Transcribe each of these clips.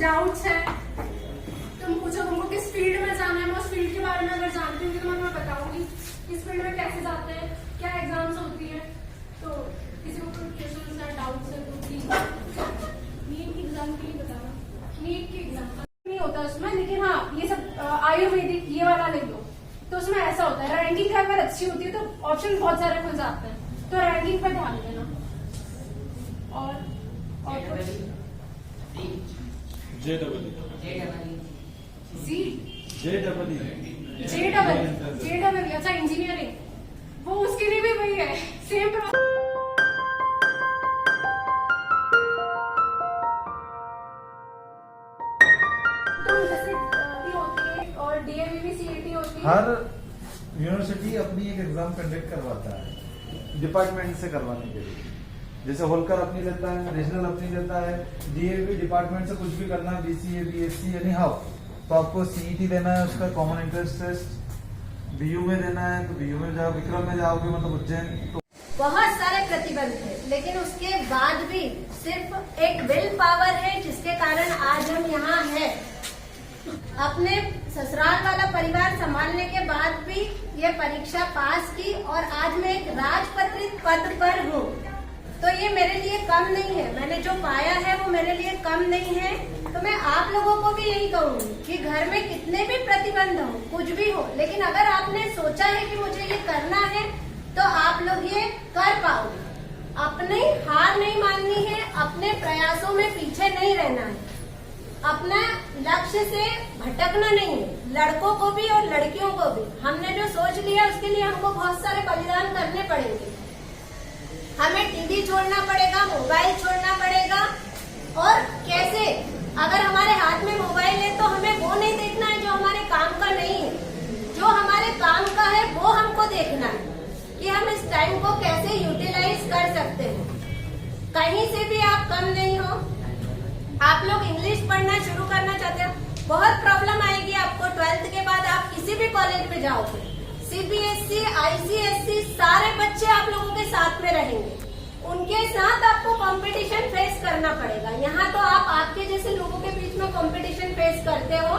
Doubts हैं, तुम पूछो तुमको किस फील्ड में जाना है, मैं उस फील्ड के बारे में अगर जानती हूँ तो मैं बताऊंगी इस फील्ड में कैसे जाते हैं, क्या एग्जाम्स होती है। तो किसी को कोई क्वेश्चन है, डाउट्स है तो प्लीज। नीट की एग्जाम के लिए बताना, नीट की एग्जाम नहीं होता उसमें, लेकिन हाँ ये सब आयुर्वेदिक ये वाला लिख दो तो उसमें ऐसा होता है रैंकिंग अगर अच्छी होती है तो ऑप्शन बहुत सारे खुल जाते हैं, तो रैंकिंग पर ध्यान देना। और JEE अच्छा इंजीनियरिंग वो उसके लिए भी वही है सेम। और DME CET होती है। हर यूनिवर्सिटी अपनी एक एग्जाम कंडक्ट करवाता है डिपार्टमेंट से करवाने के लिए। जैसे होलकर अपनी लेता है, रीजनल अपनी लेता है, DAV डिपार्टमेंट से कुछ भी करना है, BCA BSc यानी हाउ, तो आपको CET देना है, उसका कॉमन इंटरेंस टेस्ट BU में देना है, तो BU में जाओ, विक्रम में जाओगे मतलब उज्जैन। तो बहुत सारे प्रतिबंध थे, लेकिन उसके बाद भी सिर्फ एक विल पावर है जिसके कारण आज हम यहाँ हैं। अपने ससुराल वाला परिवार संभालने के बाद भी ये परीक्षा पास की और आज मैं एक राजपत्रित पद पर हूँ, तो ये मेरे लिए कम नहीं है। मैंने जो पाया है वो मेरे लिए कम नहीं है। तो मैं आप लोगों को भी यही कहूंगी कि घर में कितने भी प्रतिबंध हो, कुछ भी हो, लेकिन अगर आपने सोचा है कि मुझे ये करना है तो आप लोग ये कर पाओगे। अपनी हार नहीं माननी है, अपने प्रयासों में पीछे नहीं रहना है, अपना लक्ष्य से भटकना नहीं है। लड़कों को भी और लड़कियों को भी हमने जो सोच लिया उसके लिए हमको बहुत सारे बलिदान करने पड़ेंगे। हमें टीवी छोड़ना पड़ेगा, मोबाइल छोड़ना पड़ेगा। और कैसे? अगर हमारे हाथ में मोबाइल है तो हमें वो नहीं देखना है जो हमारे काम का नहीं है, जो हमारे काम का है वो हमको देखना है कि हम इस टाइम को कैसे यूटिलाइज कर सकते हैं। कहीं से भी आप कम नहीं हो। आप लोग इंग्लिश पढ़ना शुरू करना चाहते हो, बहुत प्रॉब्लम आएगी आपको। 12th के बाद आप किसी भी कॉलेज में जाओगे, CBSE ICSE सारे बच्चे आप लोगों के साथ में रहेंगे, उनके साथ आपको कंपटीशन फेस करना पड़ेगा। यहाँ तो आप आपके जैसे लोगों के बीच में कंपटीशन फेस करते हो,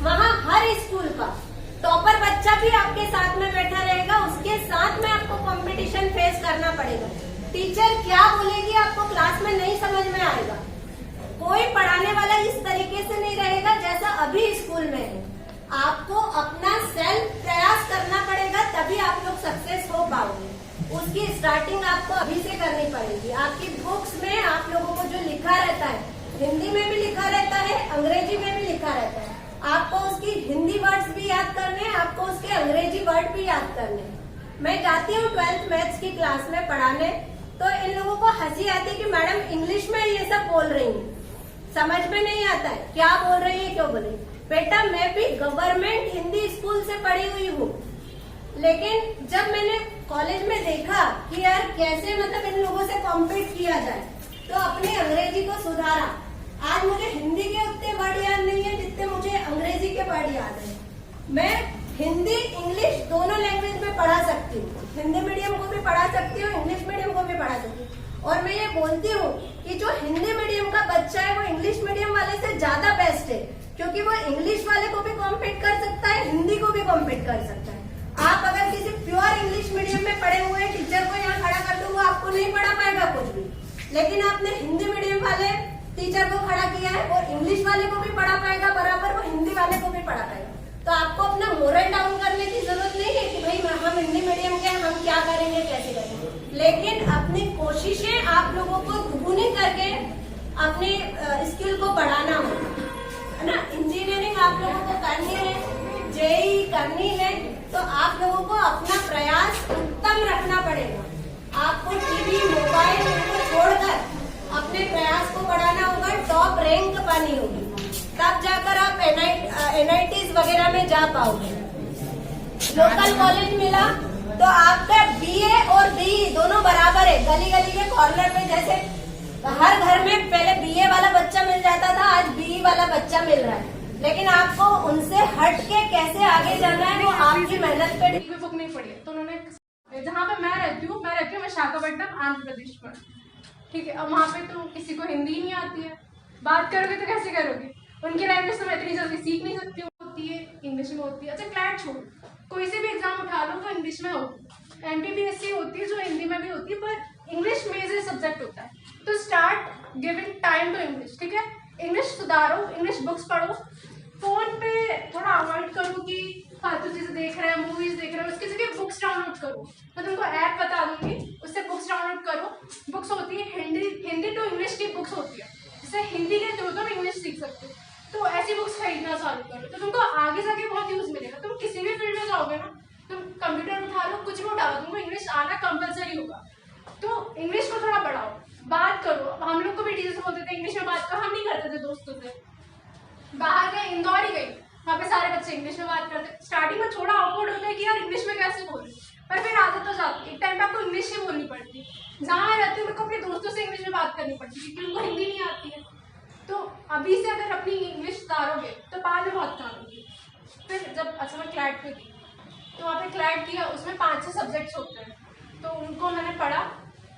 वहाँ हर स्कूल का टॉपर बच्चा भी आपके साथ में बैठा रहेगा, उसके साथ में आपको कंपटीशन फेस करना पड़ेगा। टीचर क्या बोलेगी आपको क्लास में नहीं समझ में आएगा, कोई पढ़ाने वाला इस तरीके से नहीं रहेगा जैसा अभी स्कूल में है। आपको अपना सेल्फ प्रयास करना पड़ेगा, तभी आप लोग सक्सेस हो पाओगे। उसकी स्टार्टिंग आपको अभी से करनी पड़ेगी। आपकी बुक्स में आप लोगों को जो लिखा रहता है, हिंदी में भी लिखा रहता है, अंग्रेजी में भी लिखा रहता है, आपको उसकी हिंदी वर्ड्स भी याद करने हैं, आपको उसके अंग्रेजी वर्ड भी याद करने हैं। मैं जाती हूँ 12th मैथ्स की क्लास में पढ़ाने, तो इन लोगों को हंसी आती है कि मैडम इंग्लिश में ये सब बोल रही है, समझ में नहीं आता है क्या बोल रही है, क्यों बोल रही है। बेटा मैं भी गवर्नमेंट हिंदी स्कूल से पढ़ी हुई हूँ, लेकिन जब मैंने कॉलेज में देखा कि यार कैसे मतलब इन लोगों से कॉम्पीट किया जाए, तो अपने अंग्रेजी को सुधारा। आज मुझे हिंदी के उतने वर्ड याद नहीं है जितने मुझे अंग्रेजी के वर्ड याद है। मैं हिंदी इंग्लिश दोनों लैंग्वेज में पढ़ा सकती हूँ, हिंदी मीडियम को भी पढ़ा सकती हूँ, इंग्लिश मीडियम को भी पढ़ा सकती हूँ। और मैं ये बोलती हूँ कि जो हिंदी मीडियम का बच्चा है वो इंग्लिश मीडियम वाले से ज्यादा बेस्ट है, क्योंकि वो इंग्लिश वाले को भी कॉम्पीट कर सकता है, हिंदी को भी कॉम्पीट कर सकता है। आप अगर किसी प्योर इंग्लिश मीडियम में पढ़े हुए टीचर को यहाँ खड़ा कर दो, वो आपको नहीं पढ़ा पाएगा कुछ भी। लेकिन आपने हिंदी मीडियम वाले टीचर को खड़ा किया है, वो इंग्लिश वाले को भी पढ़ा पाएगा बराबर, वो हिंदी वाले को भी पढ़ा पाएगा। तो आपको अपना मोरल डाउन करने की जरूरत नहीं है कि भाई हम हिंदी मीडियम के हम क्या करेंगे कैसे करेंगे, लेकिन अपनी कोशिशें आप लोगों को दुगुनी करके अपनी स्किल को बढ़ाना हो, है ना। इंजीनियरिंग आप लोगों को करनी है, JEE करनी है, तो आप लोगों को अपना प्रयास उत्तम रखना पड़ेगा। आपको टीवी मोबाइल को छोड़कर अपने प्रयास को बढ़ाना होगा, टॉप रैंक पानी होगी, तब जाकर आप NITs वगैरह में जा पाओगे। लोकल कॉलेज मिला तो आपका BA और BE दोनों बराबर है। गली गली के कॉर्नर में जैसे हर घर में पहले BA वाला बच्चा मिल जाता था, आज BE वाला बच्चा मिल रहा है, लेकिन आपको उनसे हट के कैसे आगे जाना है वो आपकी मेहनत पे। कोई बुक नहीं पढ़ी है, तो उन्होंने जहाँ पे मैं रहती हूँ विशाखापट्टनम आंध्र प्रदेश में, ठीक है। अब वहाँ पे तो किसी को हिंदी नहीं आती है, बात करोगे तो कैसे करोगे, वो होती है। अच्छा क्लैट छोड़, कोई से भी एग्जाम उठा लो तो इंग्लिश में होगी। एमपीपीएससी होती है जो हिंदी में भी होती है, पर इंग्लिश मेजर सब्जेक्ट होता है। तो start giving time to English, ठीक है। इंग्लिश सुधारो, इंग्लिश बुक्स पढ़ो, फोन पे थोड़ा अवॉइड करो कि फालतू चीजें देख रहे हैं, मूवीज देख रहे हैं, उसकी जगह बुक्स डाउनलोड करो। मैं तुमको ऐप बता दूंगी, उससे बुक्स डाउनलोड करो। बुक्स होती है हिंदी टू इंग्लिश की बुक्स होती है, जिससे हिंदी के थ्रू तुम इंग्लिश सीख सकते हो। तो ऐसी बुक्स खरीदना चालू करो, तो तुमको आगे जाके बहुत यूज मिलेगा। तुम किसी भी फील्ड में जाओगे ना, तुम कंप्यूटर उठा लो, कुछ भी उठा लो, तुमको इंग्लिश आना कंपलसरी होगा। तो इंग्लिश को थोड़ा बढ़ाओ, बात करो। हम लोग को भी टीचर्स बोलते थे इंग्लिश में बात करो, हम नहीं करते थे दोस्तों से। बाहर गए, इंदौर ही गई, वहाँ पे सारे बच्चे इंग्लिश में बात करते। स्टार्टिंग में थोड़ा ऑकवर्ड होता है कि यार इंग्लिश में कैसे बोल रहे, पर फिर आदत हो जाती है। एक टाइम पे आपको इंग्लिश ही बोलनी पड़ती है। जहाँ मैं रहती हूँ मेरे को अपने दोस्तों से इंग्लिश में बात करनी पड़ती है क्योंकि उनको हिंदी नहीं आती है। तो अभी से अगर अपनी इंग्लिश उतारोगे तो बाद में बहुत काम होगी। फिर जब अच्छा मैं क्लैट पे थी तो वहाँ पे क्लैट किया, उसमें 5-6 सब्जेक्ट्स होते हैं, तो उनको मैंने पढ़ा।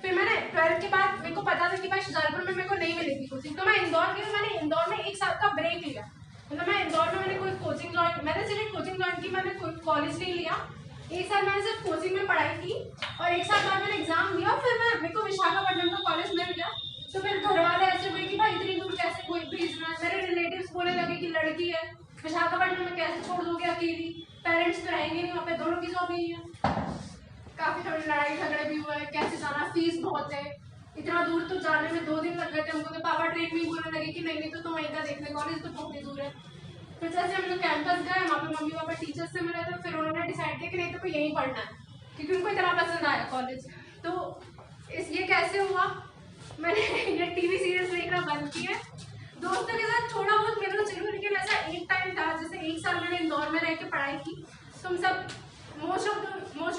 फिर मैंने 12th के बाद मेरे को पता था कि भाई शुजालपुर में मेरे को नहीं मिलेगी कोचिंग, तो मैं इंदौर गई। मैंने इंदौर में 1 साल का ब्रेक लिया, मतलब मैं इंदौर में मैंने कोई कोचिंग ज्वाइन, मैंने सिर्फ कोचिंग ज्वाइन की, मैंने कोई कॉलेज नहीं लिया। 1 साल मैंने सिर्फ कोचिंग में पढ़ाई की और 1 साल बाद मैंने एग्जाम दिया। फिर मेरे को विशाखापट्टनम का कॉलेज मिल गया। तो फिर घर वाले ऐसे हुए कि भाई इतनी दूर कैसे कोई भेजना है। मेरे रिलेटिव्स बोलने लगे कि लड़की है, विशाखापट्टनम में कैसे छोड़ दोगे अकेली, पेरेंट्स तो रहेंगे नहीं वहाँ पे, दोनों की जॉब नहीं है। काफी थोड़ी लड़ाई झगड़े भी हुए, कैसे जाना, फीस बहुत है, इतना दूर तो जाने में 2 दिन लग गए थे हमको। तो पापा ट्रेन में ही बोलने लगे कि नहीं तो तुम वहीं का देख ले, कॉलेज तो बहुत ही दूर है। फिर जैसे हम लोग कैंपस गए, वहाँ पे मम्मी पापा टीचर्स से मिले, तो फिर उन्होंने डिसाइड किया कि नहीं तो कोई यहीं पढ़ना है, क्योंकि उनको इतना पसंद आया कॉलेज। तो ये कैसे हुआ, मैंने ये टीवी सीरियल्स देखना बंद किया। दोस्तों के साथ थोड़ा बहुत मिलना जरूर, लेकिन ऐसा एक टाइम था, जैसे 1 साल मैंने इंदौर में रह के पढ़ाई की। तुम सब most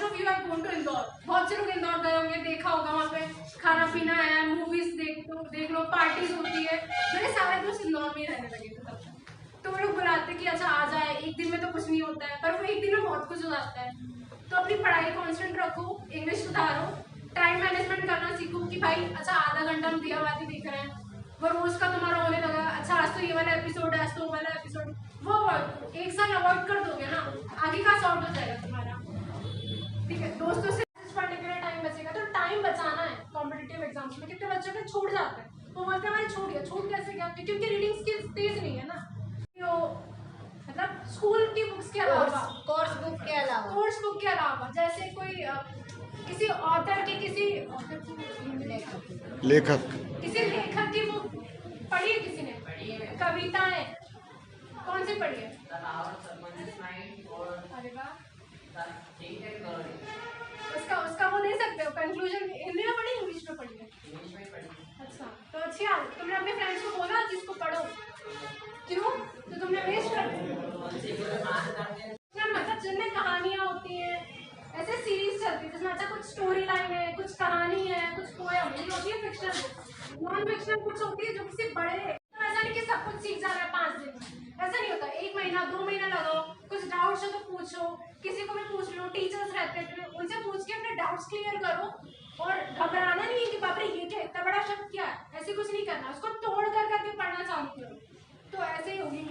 of you are gone to Indore, बहुत से लोग इंदौर गए होंगे, देखा होगा वहाँ पे खाना पीना है, मूवीज देख लो, पार्टीज होती है। मेरे सारे दोस्त इंदौर में ही रहने लगे थे तब। तो वो लोग बुलाते कि अच्छा आ जाए, एक दिन में तो कुछ नहीं होता है, पर वो एक दिन में बहुत कुछ हो जाता है। तो अपनी पढ़ाई कॉन्स्टेंट रखो, इंग्लिश सुधारो, टाइम मैनेजमेंट करना सीखो कि भाई अच्छा आधा घंटा हम दियाबाती देख रहे हैं, वो रोज का तुम्हारा होने लगा, अच्छा आज तो ये वाला एपिसोड है, आज तो वो वाला एपिसोड, वो 1 साल अवॉइड कर दोगे ना, आगे का सॉर्ट हो जाएगा तुम्हारा। ठीक है, दोस्तों से पढ़ने के लिए टाइम बचेगा। तो टाइम बचाना है कॉम्पिटिटिव एग्जाम्स में। कितने बच्चों के छूट जाते हैं, वो बोलते हैं मैंने छूट गया। छूट कैसे गया, क्योंकि रीडिंग स्किल्स तेज नहीं है ना। तो मतलब स्कूल की बुक्स के अलावा, कोर्स बुक के अलावा जैसे कोई किसी ऑथर की, किसी लेखक की बुक पढ़ी है किसी ने, कविताएं कौन सी पढ़ी है? अरे वाह, उसका वो दे सकते हो कंक्लूजन, हिंदी में पढ़ी इंग्लिश में पढ़ी है? अच्छा, तो अच्छी आदत। तुमने अपने फ्रेंड्स को बोला जिसको पढ़ो, क्यों? तो तुमने वेस्ट कर दिया। मतलब जिनमें कहानियां होती हैं, ऐसे सीरीज चलती है जिसमें अच्छा कुछ स्टोरी लाइन है, कुछ कहानी है, कुछ पोएम होती है, फिक्शन, नॉन फिक्शन कुछ होती है जो किसी बड़े, तो ऐसा नहीं कि सब कुछ सीख जा रहा है 5 दिन, ऐसा नहीं होता। 1 महीना 2 महीना लगाओ, कुछ डाउट्स हो तो पूछो, किसी को भी पूछ लो, टीचर्स रहते हैं उनसे पूछ के अपने डाउट्स क्लियर करो। और घबराना नहीं है कि बाप रे ये क्या इतना बड़ा शब्द क्या है, ऐसे कुछ नहीं करना, उसको तोड़ कर करके पढ़ना चालू करो। तो ऐसे ही होगी